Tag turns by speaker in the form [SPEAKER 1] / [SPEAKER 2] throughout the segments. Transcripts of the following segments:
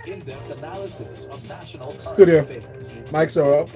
[SPEAKER 1] In-depth analysis of national
[SPEAKER 2] Studio.
[SPEAKER 1] affairs.
[SPEAKER 2] Mics are up.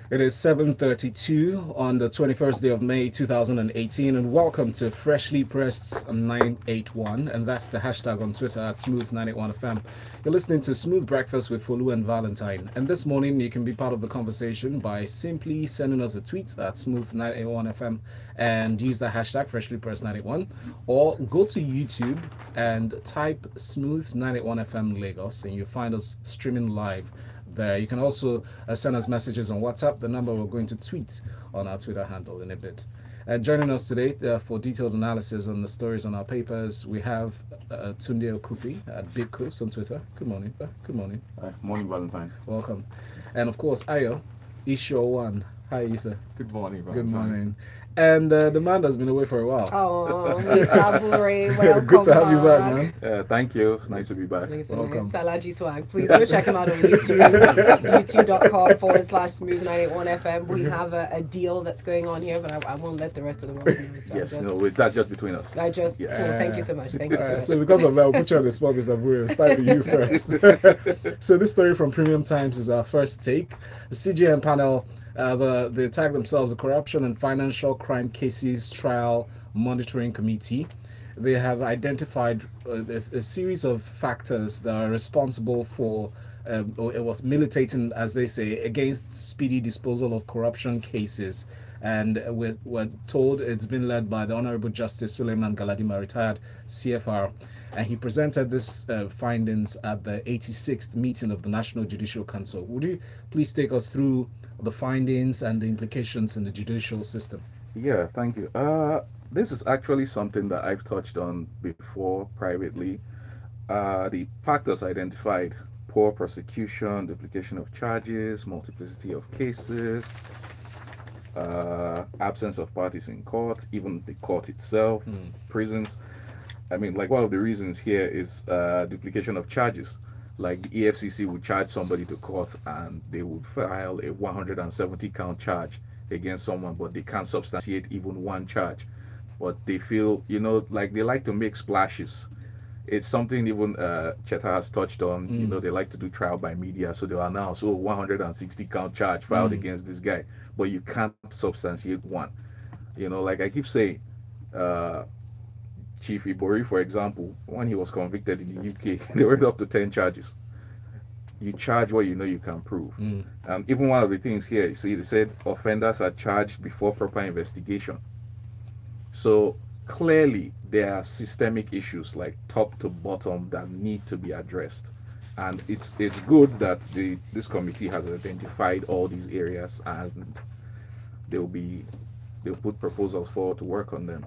[SPEAKER 2] It is 7:32 on the 21st day of May 2018, and welcome to Freshly Pressed 981, and that's the hashtag on Twitter at Smooth981FM. You're listening to Smooth Breakfast with Folu and Valentine, and this morning you can be part of the conversation by simply sending us a tweet at Smooth981FM and use the hashtag Freshly Pressed 981, or go to YouTube and type Smooth981FM Lagos, and you'll find us streaming live there. You can also send us messages on WhatsApp, the number we're going to tweet on our Twitter handle in a bit. And joining us today for detailed analysis on the stories on our papers, we have Tunde Okufi at Big Coofs on Twitter. Good morning. Good morning.
[SPEAKER 3] Morning, Valentine.
[SPEAKER 2] Welcome. And of course, Ayo Esho. Hi, Isa.
[SPEAKER 3] Good morning, Valentine.
[SPEAKER 2] Good morning. And the man has been away for a while.
[SPEAKER 4] Oh, Mr. Buhari, welcome.
[SPEAKER 2] Good to have you back, man.
[SPEAKER 3] Thank you. It's nice to be back.
[SPEAKER 2] Welcome.
[SPEAKER 4] Salaji swag. Please go check him out on YouTube. youtube.com/smooth981FM. We have a deal that's going on here, but I won't let the rest of the world know. So
[SPEAKER 3] Yes, that's just between us.
[SPEAKER 4] Thank you so much. Thank you so much.
[SPEAKER 2] So because of that, we'll put you on the spot, Mr. Buhari. Start with you first. So this story from Premium Times is our first take. The CJN Panel, they tag themselves the Corruption and Financial Crime Cases Trial Monitoring Committee. They have identified a series of factors that are responsible for, or it was militating, as they say, against speedy disposal of corruption cases. And we're told it's been led by the Honorable Justice Suleiman Galadima, retired CFR. And he presented this findings at the 86th meeting of the National Judicial Council. Would you please take us through the findings and the implications in the judicial system?
[SPEAKER 3] Yeah, thank you. This is actually something that I've touched on before privately. The factors identified: poor prosecution, duplication of charges, multiplicity of cases, absence of parties in court, even the court itself, prisons. I mean, like, one of the reasons here is duplication of charges. Like, the EFCC would charge somebody to court and they would file a 170 count charge against someone, but they can't substantiate even one charge. But they feel, like, they like to make splashes. It's something even Cheta has touched on. They like to do trial by media, so they'll announce, 160 count charge filed against this guy, but you can't substantiate one. Like I keep saying, Chief Buhari, for example, when he was convicted in the UK, they went up to 10 charges. You charge what you can prove. Even one of the things here, they said offenders are charged before proper investigation. So clearly there are systemic issues, like top to bottom, that need to be addressed. And it's good that this committee has identified all these areas, and they'll put proposals forward to work on them.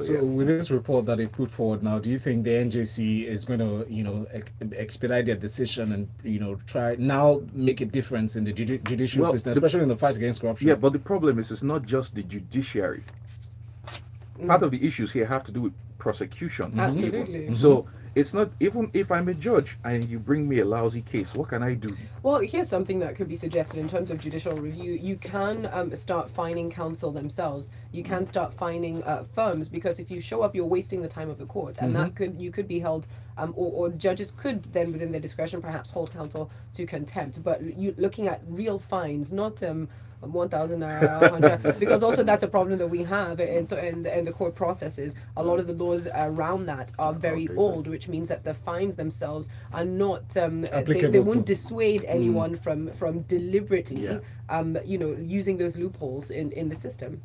[SPEAKER 3] So with this report that they've put forward now, do you think the NJC is going to, expedite their decision and, try now make a difference in the judicial system, especially in the fight against corruption? Yeah, but the problem is, it's not just the judiciary. Part of the issues here have to do with prosecution.
[SPEAKER 4] Absolutely.
[SPEAKER 3] So it's not, even if I'm a judge and you bring me a lousy case, what can I do?
[SPEAKER 4] Well, here's something that could be suggested in terms of judicial review. You can start fining counsel themselves. You can start fining firms, because if you show up, you're wasting the time of the court, and you could be held, or judges could then, within their discretion, perhaps hold counsel to contempt. But you looking at real fines, not 1,000 naira, because also that's a problem that we have, and so in the court processes, a lot of the laws around that are very old, which means that the fines themselves are not they won't dissuade anyone from deliberately using those loopholes in the system.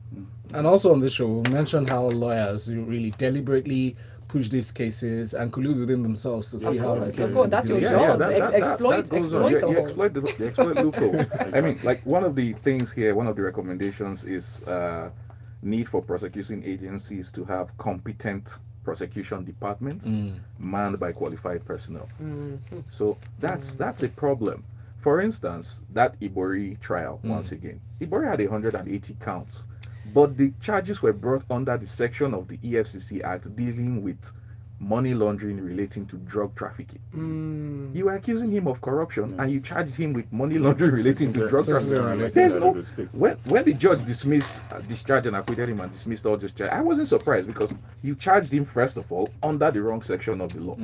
[SPEAKER 2] And also on this show, we mentioned how lawyers really deliberately push these cases and collude within themselves to see how the cases.
[SPEAKER 4] That's your job. Exploit
[SPEAKER 3] the loophole. I mean, like, one of the things here, one of the recommendations is need for prosecuting agencies to have competent prosecution departments manned by qualified personnel. So that's a problem. For instance, that Buhari trial, once again, Buhari had 180 counts. But the charges were brought under the section of the EFCC Act dealing with money laundering relating to drug trafficking. You were accusing him of corruption, and you charged him with money laundering relating to drug trafficking. There's no when the judge discharged and acquitted him and dismissed all those charges, I wasn't surprised because you charged him first of all under the wrong section of the law.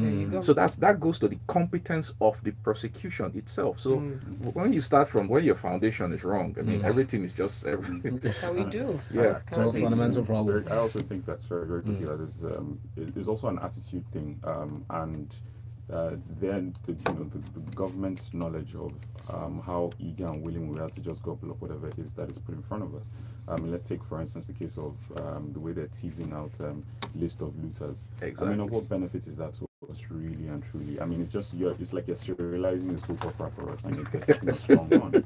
[SPEAKER 3] So that goes to the competence of the prosecution itself. So when you start from where your foundation is wrong, I mean everything is just everything.
[SPEAKER 4] That's how we do.
[SPEAKER 3] Yeah,
[SPEAKER 2] it's a fundamental problem.
[SPEAKER 5] I also think that's very quickly that is also an attitude thing, and then the government's knowledge of how eager and willing we are to just gobble up whatever it is that is put in front of us. Let's take, for instance, the case of the way they're teasing out list of looters.
[SPEAKER 3] Exactly.
[SPEAKER 5] I mean, of what benefit is that to us, really and truly? I mean, it's just it's like you're serializing the soap opera for us, and you're getting a strong one.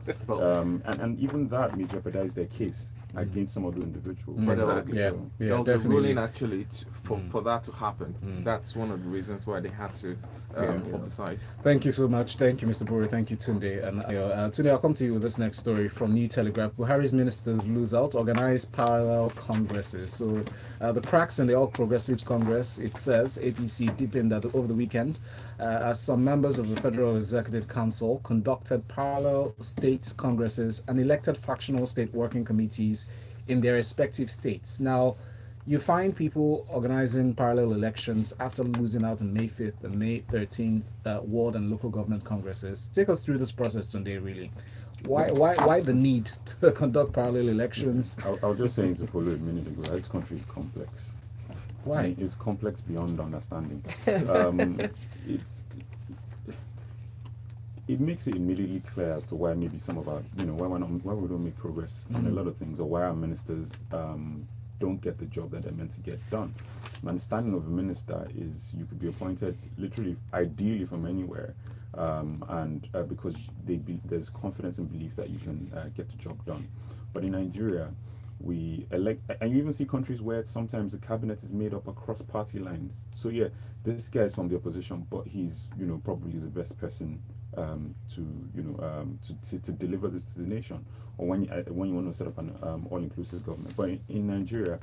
[SPEAKER 5] And even that may jeopardize their case against some of the individuals.
[SPEAKER 3] Exactly.
[SPEAKER 2] Yeah,
[SPEAKER 3] So
[SPEAKER 2] yeah,
[SPEAKER 3] there was a
[SPEAKER 2] definitely.
[SPEAKER 3] ruling actually for that to happen. That's one of the reasons why they had to publicize.
[SPEAKER 2] Thank you so much. Thank you, Mr. Buhari. Thank you, Tunde. And Tunde, I'll come to you with this next story from New Telegraph. Buhari's ministers lose out, organize parallel congresses. So the cracks in the All Progressives Congress, it says, APC deepened over the weekend as some members of the Federal Executive Council conducted parallel state congresses and elected fractional state working committees in their respective states. Now, you find people organizing parallel elections after losing out on May 5th and May 13th ward and local government congresses. Take us through this process today, really. Why the need to conduct parallel elections?
[SPEAKER 5] I was just saying to Folu a minute ago, this country is complex.
[SPEAKER 2] Why?
[SPEAKER 5] I mean, it's complex beyond understanding. It makes it immediately clear as to why maybe some of our, why we don't make progress on a lot of things, or why our ministers don't get the job that they're meant to get done. My understanding of a minister is you could be appointed literally, ideally from anywhere, and because there's confidence and belief that you can get the job done. But in Nigeria, we elect, and you even see countries where sometimes the cabinet is made up across party lines. So yeah, this guy is from the opposition, but he's probably the best person to deliver this to the nation, or when you want to set up an all-inclusive government. But in Nigeria,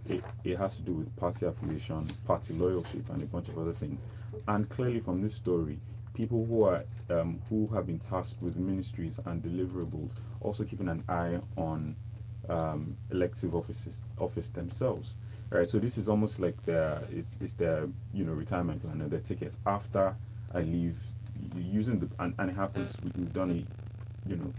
[SPEAKER 5] it has to do with party affiliation, party loyalty, and a bunch of other things. And clearly from this story, people who have been tasked with ministries and deliverables also keeping an eye on elective office themselves. Right, so this is almost like their retirement plan, their ticket after I leave. Using and it happens. We've done it,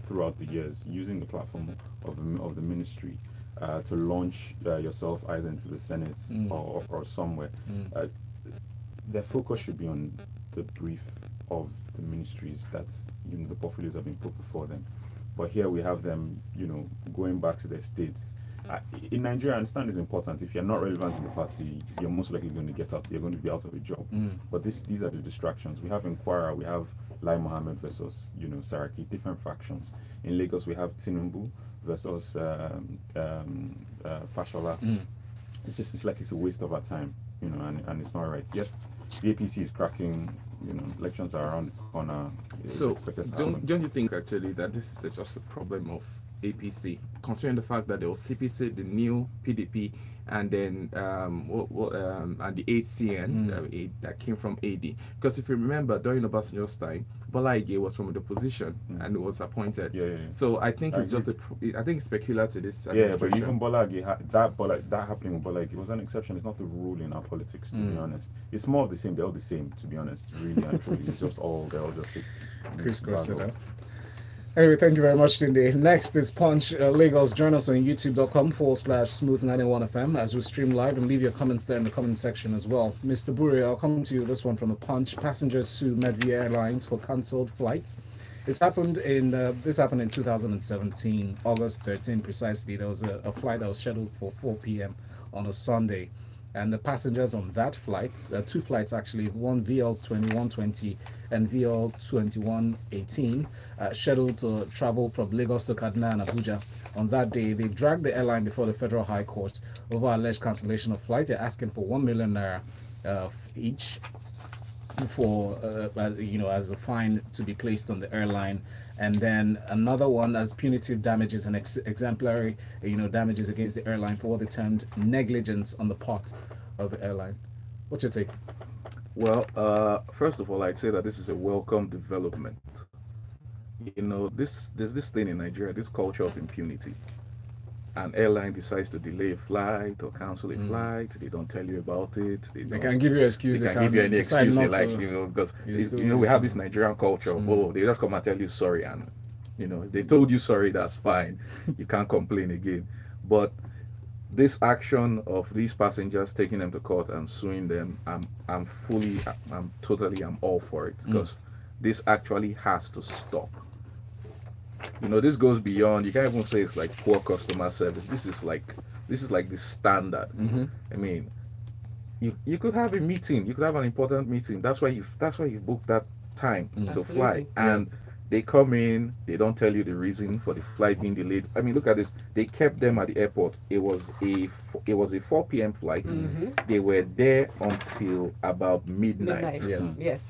[SPEAKER 5] throughout the years, using the platform of the ministry to launch yourself either into the Senate or somewhere. Their focus should be on the brief of the ministries that the portfolios have been put before them. But here we have them, going back to their states. In Nigeria, I understand it's important. If you're not relevant to the party, you're most likely going to get out. You're going to be out of a job. But these are the distractions. We have Inquirer, we have Lai Mohammed versus Saraki, different factions. In Lagos, we have Tinubu versus Fashola. It's like it's a waste of our time, and it's not right. Yes, the APC is cracking. Elections are around the corner.
[SPEAKER 3] So don't you think actually that this is just a problem of APC, considering the fact that there was CPC, the new PDP, and then and the HCN that came from AD? Because if you remember, during Obasanjo's time, Bola Ige was from the opposition and was appointed.
[SPEAKER 5] Yeah.
[SPEAKER 3] So I think it's just I think it's peculiar to this.
[SPEAKER 5] Yeah, but even Bola Ige, that happening with Bola Ige was an exception. It's not the rule in our politics, to be honest. It's more of the same. They're all the same, to be honest. Really and truly, it's just they're all just
[SPEAKER 2] crisscross it up. Anyway, thank you very much, Tunde. Next is Punch Lagos. Join us on youtube.com/smooth91fm as we stream live, and leave your comments there in the comment section as well. Mr. Buhari, I'll come to you. This one from the Punch. Passengers sue Med-View Airlines for cancelled flights. This happened in 2017, August 13 precisely. There was a flight that was scheduled for 4 p.m. on a Sunday. And the passengers on that flight, two flights actually, one VL2120 and VL2118, scheduled to travel from Lagos to Kaduna and Abuja. On that day, they dragged the airline before the Federal High Court over alleged cancellation of flight. They're asking for 1 million naira each for as a fine to be placed on the airline, and then another one as punitive damages and exemplary damages against the airline for what they termed negligence on the part of the airline. What's your take?
[SPEAKER 3] Well, first of all, I'd say that this is a welcome development. You know, there's this thing in Nigeria, this culture of impunity. An airline decides to delay a flight or cancel a flight, they don't tell you about it.
[SPEAKER 2] They can give you an excuse.
[SPEAKER 3] They can give you any
[SPEAKER 2] decide
[SPEAKER 3] excuse they
[SPEAKER 2] not
[SPEAKER 3] like,
[SPEAKER 2] to.
[SPEAKER 3] you know, because
[SPEAKER 2] still
[SPEAKER 3] you know we have this Nigerian culture of they just come and tell you sorry, and you know they told you sorry, that's fine, you can't complain again. But this action of these passengers taking them to court and suing them, I'm all for it, because this actually has to stop. You know, this goes beyond, you can't even say it's like poor customer service. This is like the standard. I mean, you could have a meeting, you could have an important meeting. That's why you booked that time to fly. And they come in, they don't tell you the reason for the flight being delayed. I mean, look at this. They kept them at the airport. It was a 4 p.m. flight. They were there until about midnight.
[SPEAKER 4] Yes.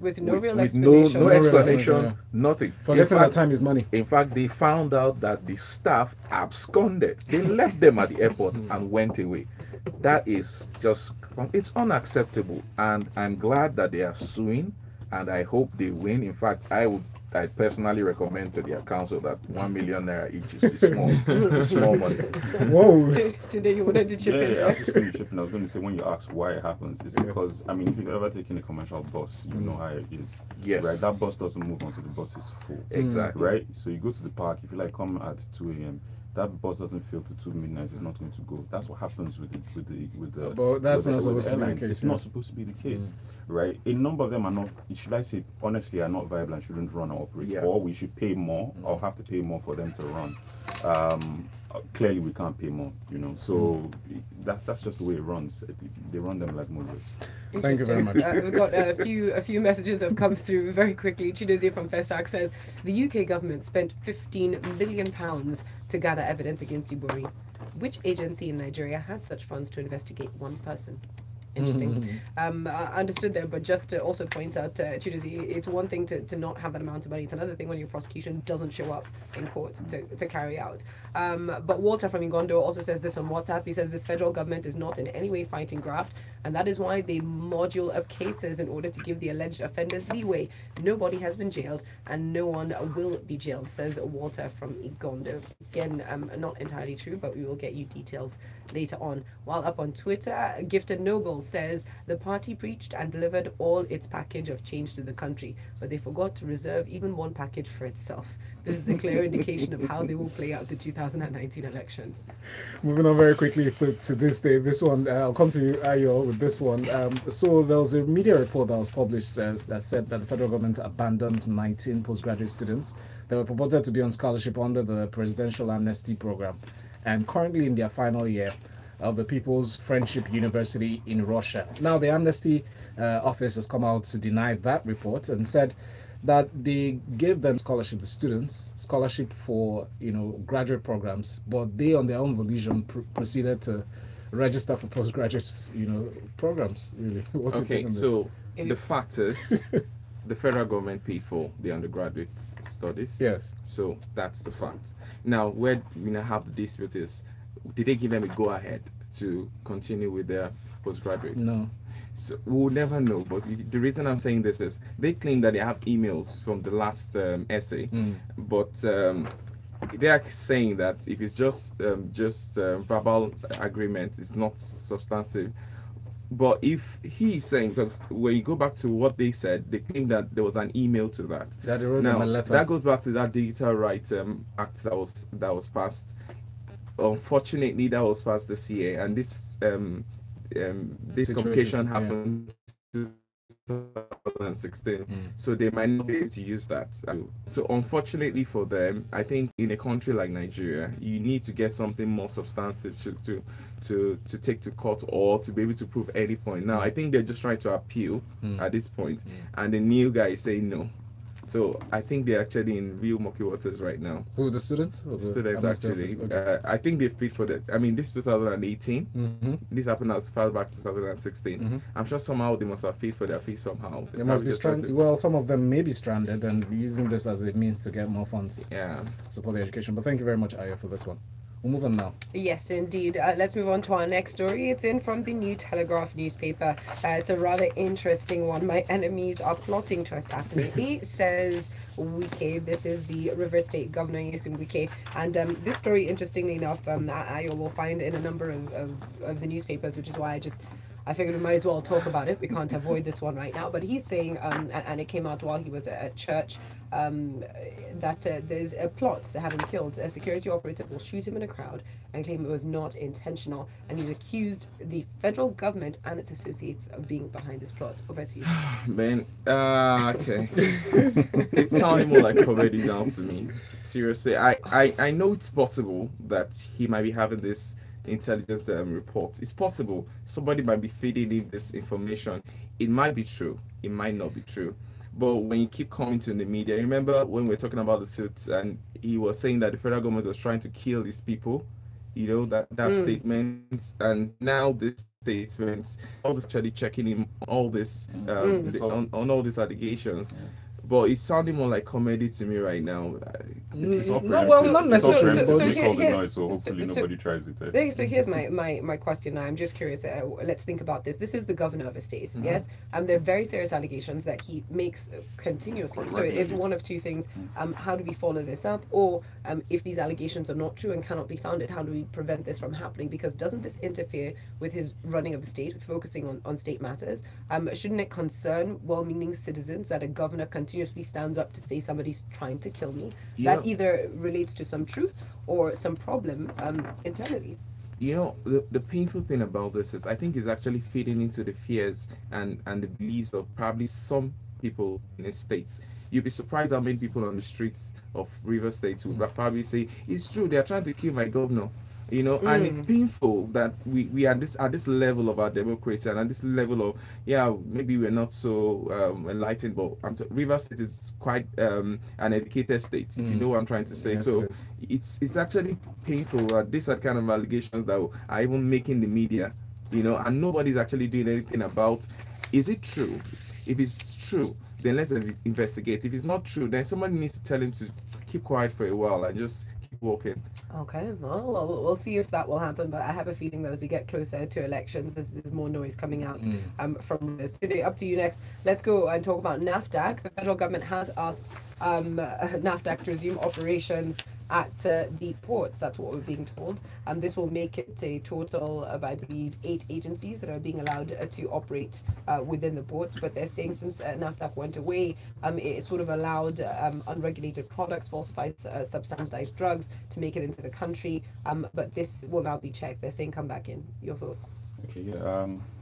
[SPEAKER 4] With no real
[SPEAKER 3] with
[SPEAKER 4] explanation.
[SPEAKER 3] no explanation, nothing.
[SPEAKER 2] Forgetting that time is money.
[SPEAKER 3] In fact, they found out that the staff absconded. They left them at the airport and went away. That is just, it's unacceptable. And I'm glad that they are suing, and I hope they win. In fact, I personally recommend to their council that 1 million naira each is small money.
[SPEAKER 2] Whoa.
[SPEAKER 4] Today you wanted to chip in,
[SPEAKER 5] I was
[SPEAKER 4] right?
[SPEAKER 5] just going to chip in. I was going to say, when you ask why it happens, it's because, I mean, if you've ever taken a commercial bus, you know how it is.
[SPEAKER 3] Yes.
[SPEAKER 5] Right? That bus doesn't move until the bus is full.
[SPEAKER 3] Exactly.
[SPEAKER 5] Right? So you go to the park, if you like come at 2 a.m., that bus doesn't fill to 2 midnight, it's not going to go. That's what happens with the
[SPEAKER 2] But that's not supposed to be the
[SPEAKER 5] airlines.
[SPEAKER 2] case.
[SPEAKER 5] It's not supposed to be the case, right? A number of them are not, should I say, honestly, are not viable and shouldn't run or operate.
[SPEAKER 3] Yeah.
[SPEAKER 5] Or we should pay more, or have to pay more for them to run. Clearly, we can't pay more, you know. So that's just the way it runs. They run them like mullahs.
[SPEAKER 2] Thank you very much.
[SPEAKER 4] We've got a few messages have come through very quickly. Chidozie from Festac says the UK government spent £15 million to gather evidence against Buhari. Which agency in Nigeria has such funds to investigate one person? Interesting. I understood there, but just to also point out, Chidozie, it's one thing to not have that amount of money. It's another thing when your prosecution doesn't show up in court to carry out. But Walter from Igondo also says this on WhatsApp. He says this federal government is not in any way fighting graft, and that is why they module up cases in order to give the alleged offenders leeway. Nobody has been jailed, and no one will be jailed, says Walter from Igondo. Again, not entirely true, but we will get you details later on. While up on Twitter, Gifted Noble says the party preached and delivered all its package of change to the country, but they forgot to reserve even one package for itself. This is a clear indication of how they will play out the 2019 elections.
[SPEAKER 2] Moving on very quickly to this day. This one, I'll come to you, Ayo, with this one. So there was a media report that was published that said that the federal government abandoned 19 postgraduate students that were purported to be on scholarship under the Presidential Amnesty program, and currently in their final year of the People's Friendship University in Russia. Now, the Amnesty office has come out to deny that report and said that they gave them scholarship, the students, scholarship for, you know, graduate programs, but they on their own volition proceeded to register for postgraduate, you know, programs, really. What's your take on this?
[SPEAKER 6] So the fact is, the federal government paid for the undergraduate studies.
[SPEAKER 2] Yes.
[SPEAKER 6] So that's the fact. Now, where we now have the dispute is, did they give them a go-ahead to continue with their postgraduate?
[SPEAKER 2] No.
[SPEAKER 6] So we'll never know. But the reason I'm saying this is they claim that they have emails from the last essay, but they are saying that if it's just verbal agreement, it's not substantive. But if he's saying, because when you go back to what they said, they claim that there was an email to that.
[SPEAKER 2] That they wrote
[SPEAKER 6] now,
[SPEAKER 2] them a letter.
[SPEAKER 6] that goes back to that Digital Rights Act that was passed. Unfortunately, that was passed this year, and this complication happened in 2016, so they might not be able to use that. So unfortunately for them, I think in a country like Nigeria, you need to get something more substantive to take to court or to be able to prove any point. Now, I think they're just trying to appeal at this point, and the new guy is saying no. So I think they're actually in real murky waters right now.
[SPEAKER 2] Who, the students? Or the
[SPEAKER 6] Students,
[SPEAKER 2] Amnesty
[SPEAKER 6] actually.
[SPEAKER 2] office? Okay.
[SPEAKER 6] I think they've paid for that. I mean, this is 2018. This happened as far back 2016. I'm sure somehow they must have paid for their fees somehow.
[SPEAKER 2] They must be stranded. Well, some of them may be stranded and using this as a means to get more funds.
[SPEAKER 6] Yeah.
[SPEAKER 2] Support their education. But thank you very much, Ayo, for this one. We'll move on now.
[SPEAKER 4] Yes, indeed. Let's move on to our next story. It's in from the New Telegraph newspaper. It's a rather interesting one. My enemies are plotting to assassinate me, says Wike. This is the River State Governor, Nyesom Wike. And this story, interestingly enough, Ayo will find in a number of the newspapers, which is why I figured we might as well talk about it. We can't avoid this one right now. But he's saying, and it came out while he was at church, that there's a plot to have him killed. A security operative will shoot him in a crowd and claim it was not intentional. And he's accused the federal government and its associates of being behind this plot. Over to you.
[SPEAKER 6] Man, okay. It's sounding more like comedy now to me. Seriously, I know it's possible that he might be having this intelligence report. It's possible somebody might be feeding in this information. It might be true, it might not be true. But when you keep coming to the media, remember when we were talking about the suits and he was saying that the federal government was trying to kill these people, you know, that statement, and now this statement, all this actually checking in all this on all these allegations. But it's sounding more like comedy to me right now.
[SPEAKER 5] It's all
[SPEAKER 2] No, well, not necessarily.
[SPEAKER 5] So hopefully nobody tries it.
[SPEAKER 4] So here's my question now. I'm just curious. Let's think about this. This is the governor of a state, yes? There are very serious allegations that he makes continuously. So it's one of two things. How do we follow this up? Or if these allegations are not true and cannot be founded, how do we prevent this from happening? Because doesn't this interfere with his running of the state, with focusing on state matters? Shouldn't it concern well-meaning citizens that a governor continuously stands up to say somebody's trying to kill me?
[SPEAKER 6] Yeah.
[SPEAKER 4] That either relates to some truth or some problem internally.
[SPEAKER 6] You know, the painful thing about this is I think it's actually feeding into the fears and the beliefs of probably some people in the states. You'd be surprised how many people on the streets of River State would probably say, it's true, they're trying to kill my governor. You know, and it's painful that we are at this level of our democracy and at this level of, maybe we're not so enlightened, but River State is quite an educated state, if you know what I'm trying to say.
[SPEAKER 2] Yes,
[SPEAKER 6] so it's actually painful that these are kind of allegations that are even making the media, you know, and nobody's actually doing anything about, is it true? If it's true, then let's investigate. If it's not true, then somebody needs to tell him to keep quiet for a while and just walking.
[SPEAKER 4] Okay, well, we'll see if that will happen, but I have a feeling that as we get closer to elections, there's more noise coming out from this. Today, up to you next. Let's go and talk about NAFDAC. The federal government has asked NAFDAC to resume operations at the ports. That's what we're being told. This will make it a total of, I believe, 8 agencies that are being allowed to operate within the ports. But they're saying since NAFDAC went away, it sort of allowed unregulated products, falsified substandardized drugs to make it into the country. But this will now be checked. They're saying come back in. Your thoughts?
[SPEAKER 5] Okay,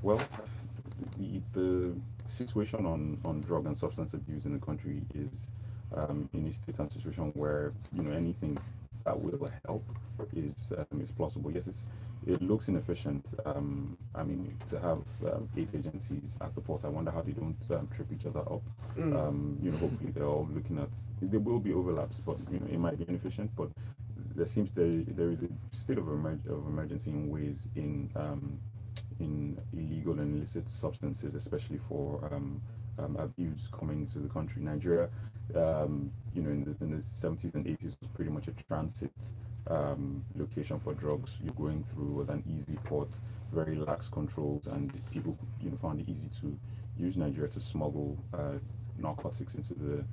[SPEAKER 5] well, the situation on drug and substance abuse in the country is in a state and situation where, you know, anything that will help is plausible. Yes, it looks inefficient. I mean, to have 8 agencies at the port, I wonder how they don't trip each other up. You know, hopefully they're all looking at. There will be overlaps, but you know, it might be inefficient. But there seems there is a state of emergency in ways in illegal and illicit substances, especially for abuse coming to the country. Nigeria, you know, in the 70s and 80s was pretty much a transit location for drugs. You're going through was an easy port, very lax controls, and people, you know, found it easy to use Nigeria to smuggle narcotics into the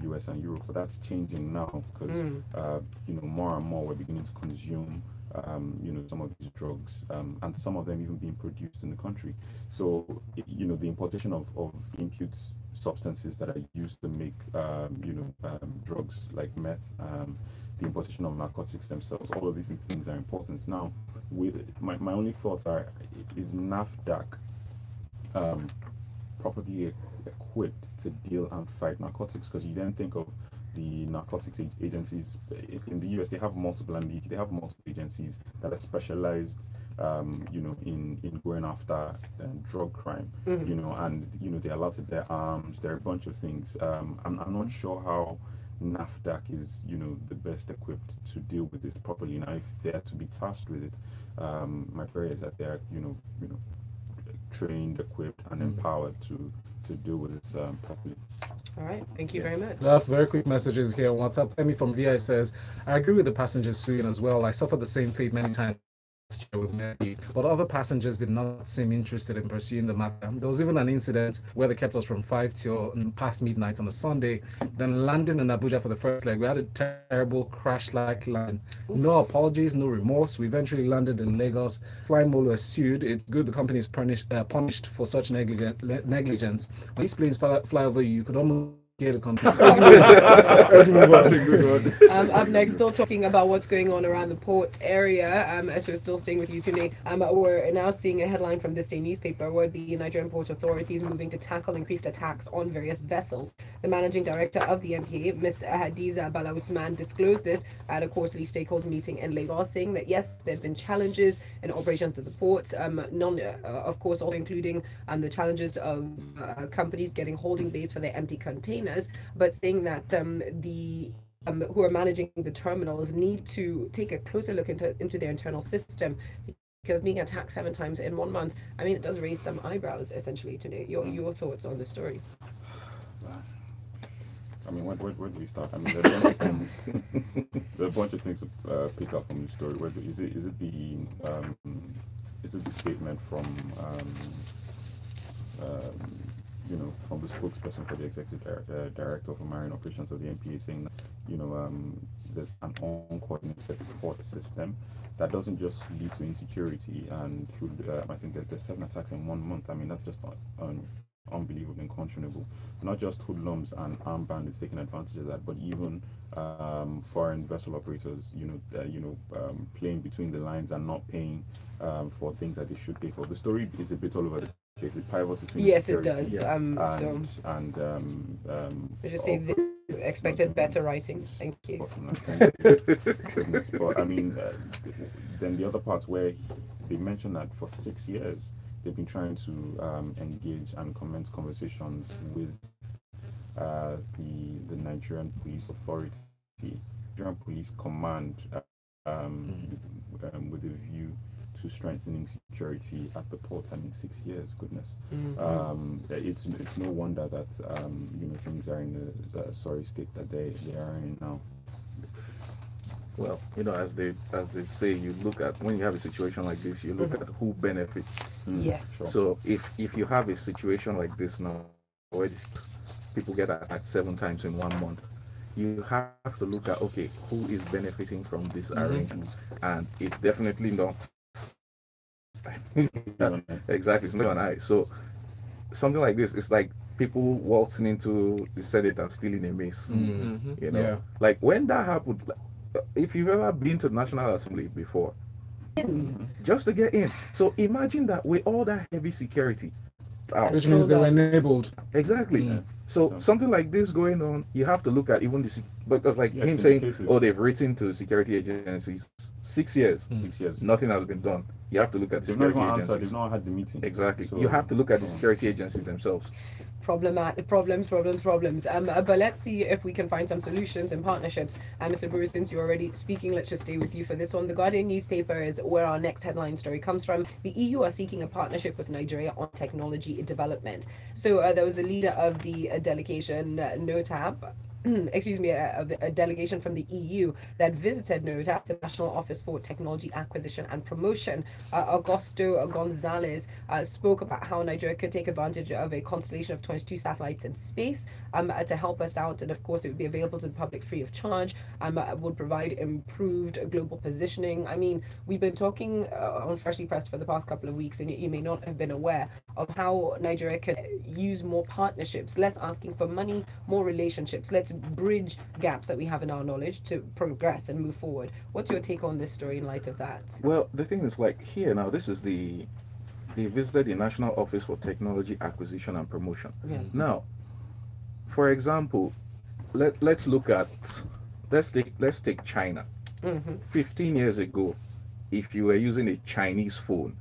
[SPEAKER 5] US and Europe. But that's changing now because you know, more and more we're beginning to consume you know, some of these drugs, and some of them even being produced in the country. So, you know, the importation of impure substances that are used to make, you know, drugs like meth, the importation of narcotics themselves, all of these things are important. Now, my only thoughts are, is NAFDAC properly equipped to deal and fight narcotics? Because you then think of the narcotics agencies in the US, they have multiple agencies that are specialized, you know, in going after drug crime, you know, and you know, they're allowed to bear arms. There are a bunch of things. I'm not sure how NAFDAC is, you know, the best equipped to deal with this properly. Now, if they are to be tasked with it, my prayer is that they are, you know, trained, equipped, and empowered to deal with this properly.
[SPEAKER 4] All right, thank you very much.
[SPEAKER 2] I have very quick messages here on WhatsApp. Femi from VI says, I agree with the passengers suing as well. I suffered the same fate many times with Med-View, but other passengers did not seem interested in pursuing the matter. There was even an incident where they kept us from 5 till past midnight on a Sunday. Then landing in Abuja for the first leg, we had a terrible crash-like landing. No apologies, no remorse. We eventually landed in Lagos. Flying Molo is sued. It's good the company is punished for such negligence. When these planes fly over you, you could almost hear the company. Let's move on.
[SPEAKER 4] Up next, still talking about what's going on around the port area. As we're still staying with you today, we're now seeing a headline from ThisDay newspaper where the Nigerian port authority is moving to tackle increased attacks on various vessels. The managing director of the NPA, Ms. Hadiza Bala Usman, disclosed this at a quarterly stakeholder meeting in Lagos, saying that yes, there have been challenges in operations of the ports, of course, also including the challenges of companies getting holding bays for their empty containers, but saying that the who are managing the terminals need to take a closer look into their internal system, because being attacked 7 times in 1 month, I mean, it does raise some eyebrows essentially today. Your thoughts on the story?
[SPEAKER 5] I mean, where do we start? I mean, there are a bunch of things. There are a bunch of things to pick up from the story. Is it the statement from from the spokesperson for the executive director of marine operations of the NPA, saying that there's an uncoordinated port system that doesn't just lead to insecurity, and I think that there's 7 attacks in 1 month. I mean, that's just unbelievable and unconscionable. Not just hoodlums and armed bandits taking advantage of that, but even foreign vessel operators, playing between the lines and not paying for things that they should pay for. The story is a bit all over the place. It pivots between
[SPEAKER 4] yes, it
[SPEAKER 5] security
[SPEAKER 4] does. I just say they expected better writing. Thank you.
[SPEAKER 5] Goodness, but I mean, then the other parts where they mentioned that for 6 years they've been trying to engage and commence conversations with the Nigerian Police Authority, Nigerian Police Command, with a view to strengthening security at the ports. I mean, 6 years, goodness. It's no wonder that things are in the sorry state that they are in now.
[SPEAKER 3] Well, as they say, you look at, when you have a situation like this, you look at who benefits.
[SPEAKER 4] Yes.
[SPEAKER 3] So if you have a situation like this now, where people get attacked 7 times in 1 month, you have to look at, okay, who is benefiting from this arrangement, and it's definitely not. Exactly, it's not an eye. So something like this, it's like people waltzing into the Senate and stealing a mace. Like when that happened. If you've ever been to the National Assembly before, just to get in. So imagine that with all that heavy security.
[SPEAKER 2] Which means they were enabled.
[SPEAKER 3] Exactly. Yeah. So something like this going on, you have to look at even because like him saying, they've written to security agencies 6 years. 6 years. Nothing has been done. You have to look at the security agencies.
[SPEAKER 5] They've not had the meeting.
[SPEAKER 3] Exactly. So, you have to look at the security agencies themselves.
[SPEAKER 4] Problems. But let's see if we can find some solutions and partnerships. And Mr. Bruce, since you're already speaking, let's just stay with you for this one. The Guardian newspaper is where our next headline story comes from. The EU are seeking a partnership with Nigeria on technology development. So there was a leader of the delegation, NOTAP, a delegation from the EU that visited NOTAP, the National Office for Technology Acquisition and Promotion. Augusto Gonzalez spoke about how Nigeria could take advantage of a constellation of 22 satellites in space to help us out, and of course it would be available to the public free of charge, would provide improved global positioning. I mean, we've been talking on Freshly Pressed for the past couple of weeks, and you may not have been aware of how Nigeria could use more partnerships, less asking for money, more relationships. Let's bridge gaps that we have in our knowledge to progress and move forward. What's your take on this story in light of that?
[SPEAKER 3] Well, the thing is, like here now, this is they visited the National Office for Technology Acquisition and Promotion. Yeah. Now, for example, let's take China. 15 years ago, if you were using a Chinese phone,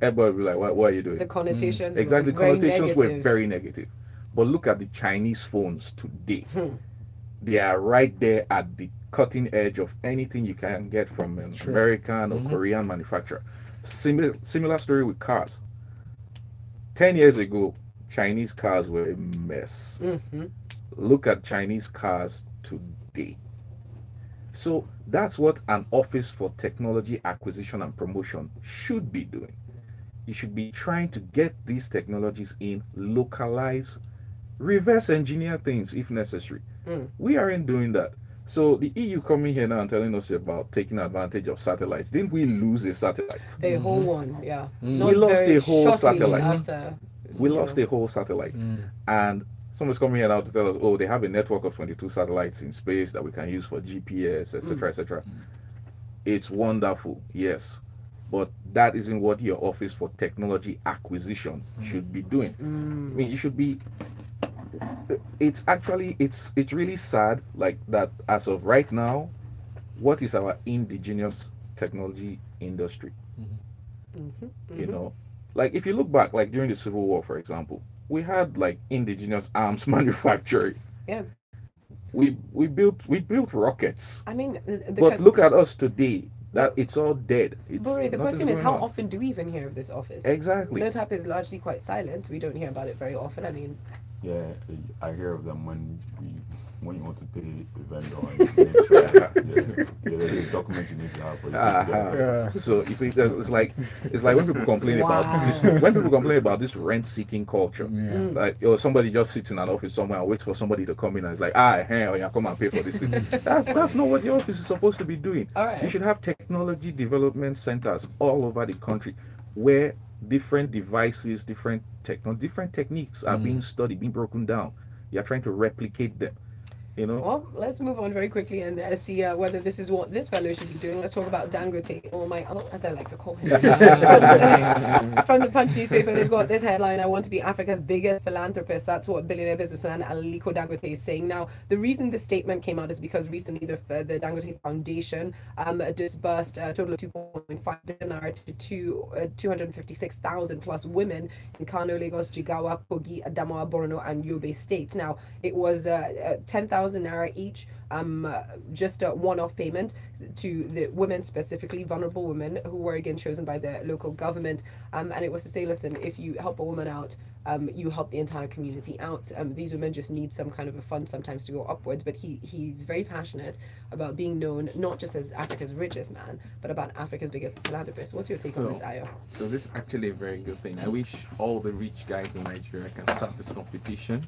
[SPEAKER 3] everybody would be like, what are you doing?
[SPEAKER 4] The connotations
[SPEAKER 3] exactly, the connotations were very negative. But look at the Chinese phones today. They are right there at the cutting edge of anything you can get from an American or Korean manufacturer. Similar story with cars. 10 years ago, Chinese cars were a mess. Look at Chinese cars today. So that's what an office for technology acquisition and promotion should be doing. You should be trying to get these technologies in, localize, reverse engineer things if necessary. We aren't doing that. So the EU coming here now and telling us about taking advantage of satellites. Didn't we lose a satellite?
[SPEAKER 4] A whole one, yeah.
[SPEAKER 3] We lost a whole satellite.
[SPEAKER 4] After,
[SPEAKER 3] We lost a whole satellite. And someone's coming here now to tell us, oh, they have a network of 22 satellites in space that we can use for GPS, etc., etc. It's wonderful, yes. But that isn't what your office for technology acquisition should be doing. I mean, you should be... It's really sad, like, that as of right now, what is our indigenous technology industry? You know, like, if you look back, like during the Civil War, for example, we had like indigenous arms manufacturing.
[SPEAKER 4] Yeah.
[SPEAKER 3] We built rockets.
[SPEAKER 4] I mean,
[SPEAKER 3] but look at us today. That it's all dead.
[SPEAKER 4] Buri, the question is, how often do we even hear of this office?
[SPEAKER 3] Exactly.
[SPEAKER 4] NOTAP is largely quite silent. We don't hear about it very often. I mean,
[SPEAKER 5] yeah, I hear of them when you want to pay the vendor. There's a document you need to have for you.
[SPEAKER 3] So you see, it's like when people complain about this rent-seeking culture. Like, somebody just sits in an office somewhere and waits for somebody to come in and it's like, yeah, come and pay for this thing. That's not what your office is supposed to be doing.
[SPEAKER 4] All right.
[SPEAKER 3] You should have technology development centers all over the country where different devices, different techniques are being studied, being broken down. You're trying to replicate them. You know?
[SPEAKER 4] Well, let's move on very quickly and see whether this is what this fellow should be doing. Let's talk about Dangote, as I like to call him. From the Punch newspaper, they've got this headline: "I want to be Africa's biggest philanthropist." That's what billionaire businessman Aliko Dangote is saying. Now, the reason this statement came out is because recently the Dangote Foundation disbursed a total of 2.5 billion naira to 256,000 plus women in Kano, Lagos, Jigawa, Kogi, Adamawa, Borno, and Yobe states. Now, it was 10,000 naira each, just a one-off payment to the women, specifically vulnerable women who were again chosen by the local government, and it was to say, listen, if you help a woman out, you help the entire community out. These women just need some kind of a fund sometimes to go upwards, but he's very passionate about being known not just as Africa's richest man, but about Africa's biggest philanthropist. What's your take on this, Ayo?
[SPEAKER 6] So this is actually a very good thing. I wish all the rich guys in Nigeria can start this competition.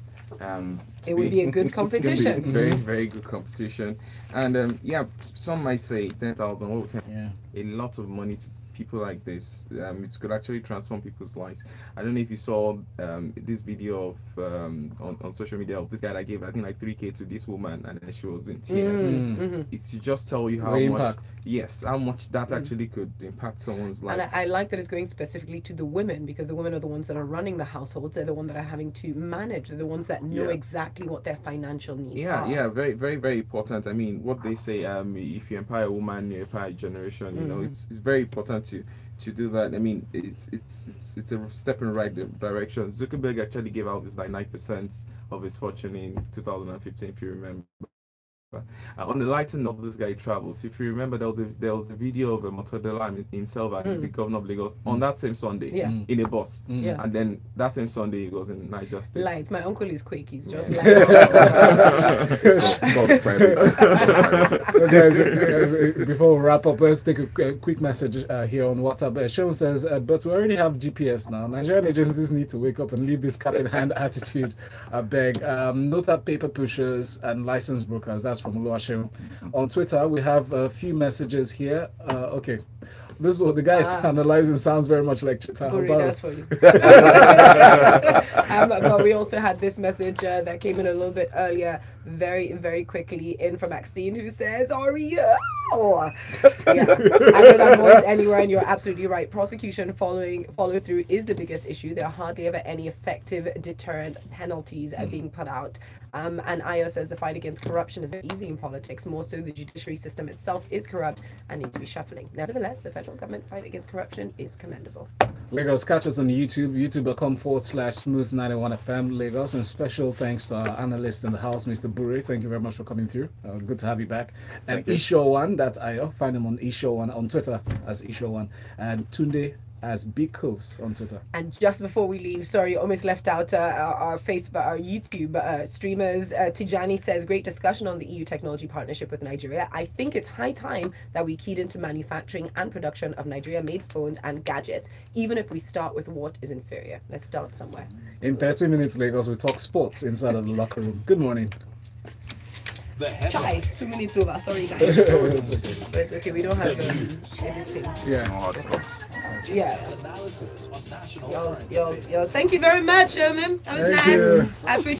[SPEAKER 4] It would be a good competition.
[SPEAKER 6] Very, very good competition. And yeah, some might say 10,000, a lot of money to people like this. It could actually transform people's lives. I don't know if you saw this video of on social media of this guy that gave, I think, like 3K to this woman, and then she was in tears. It's to just tell you how much that actually could impact someone's life.
[SPEAKER 4] And I like that it's going specifically to the women, because the women are the ones that are running the households. They're the ones that are having to manage. They're the ones that know exactly what their financial needs are.
[SPEAKER 6] Yeah, very, very, very important. I mean, what they say, if you empower a woman, you empower a generation. You know, it's very important to do that. I mean, it's a step in the right direction. Zuckerberg actually gave out this like 9% of his fortune in 2015, if you remember. On the lighter note, this guy travels. If you remember, there was a video of Motodela himself at the governor of Lagos on that same Sunday in a bus. And then that same Sunday he goes in Niger State.
[SPEAKER 4] Lights. My uncle is quick. He's just like
[SPEAKER 2] before we wrap up, let's take a quick message here on WhatsApp. Sean says, but we already have GPS now. Nigerian agencies need to wake up and leave this cap in hand attitude. I beg. Note that paper pushers and licensed brokers. That's from Oluwaseun. On Twitter, we have a few messages here. Okay. This is what the guy is analyzing. Sounds very much like Chita.
[SPEAKER 4] That's for you. But we also had this message that came in a little bit earlier, very, very quickly, in from Maxine, who says, Oreo! I know that voice anywhere, and you're absolutely right. Prosecution follow through is the biggest issue. There are hardly ever any effective deterrent penalties being put out. And Ayo says the fight against corruption is easy in politics. More so, the judiciary system itself is corrupt and needs to be shuffling. Nevertheless, the federal government fight against corruption is commendable.
[SPEAKER 2] Lagos, catch us on YouTube, youtube.com/smooth91fm Lagos. And special thanks to our analyst in the house, Mr. Buhari. Thank you very much for coming through. Good to have you back. And Isho1, that's Ayo. Find him on Isho1 on Twitter as Isho1. And Tunde as Big Coves on Twitter.
[SPEAKER 4] And just before we leave, sorry, almost left out our Facebook, our YouTube streamers. Tijani says, great discussion on the EU technology partnership with Nigeria. I think it's high time that we keyed into manufacturing and production of Nigeria-made phones and gadgets, even if we start with what is inferior. Let's start somewhere.
[SPEAKER 2] In 30 minutes, Lagos, we talk sports inside of the locker room. Good morning.
[SPEAKER 1] The
[SPEAKER 4] Chai,
[SPEAKER 1] headlines.
[SPEAKER 4] 2 minutes over. Sorry, guys. But it's okay. We don't have this thing.
[SPEAKER 2] Yeah.
[SPEAKER 4] Yeah.
[SPEAKER 1] Analysis on national
[SPEAKER 4] Y'all,
[SPEAKER 1] current
[SPEAKER 4] y'all,
[SPEAKER 1] affairs.
[SPEAKER 4] y'all. Thank you very much, That was
[SPEAKER 2] Thank
[SPEAKER 4] nice.
[SPEAKER 2] you.
[SPEAKER 4] I appreciate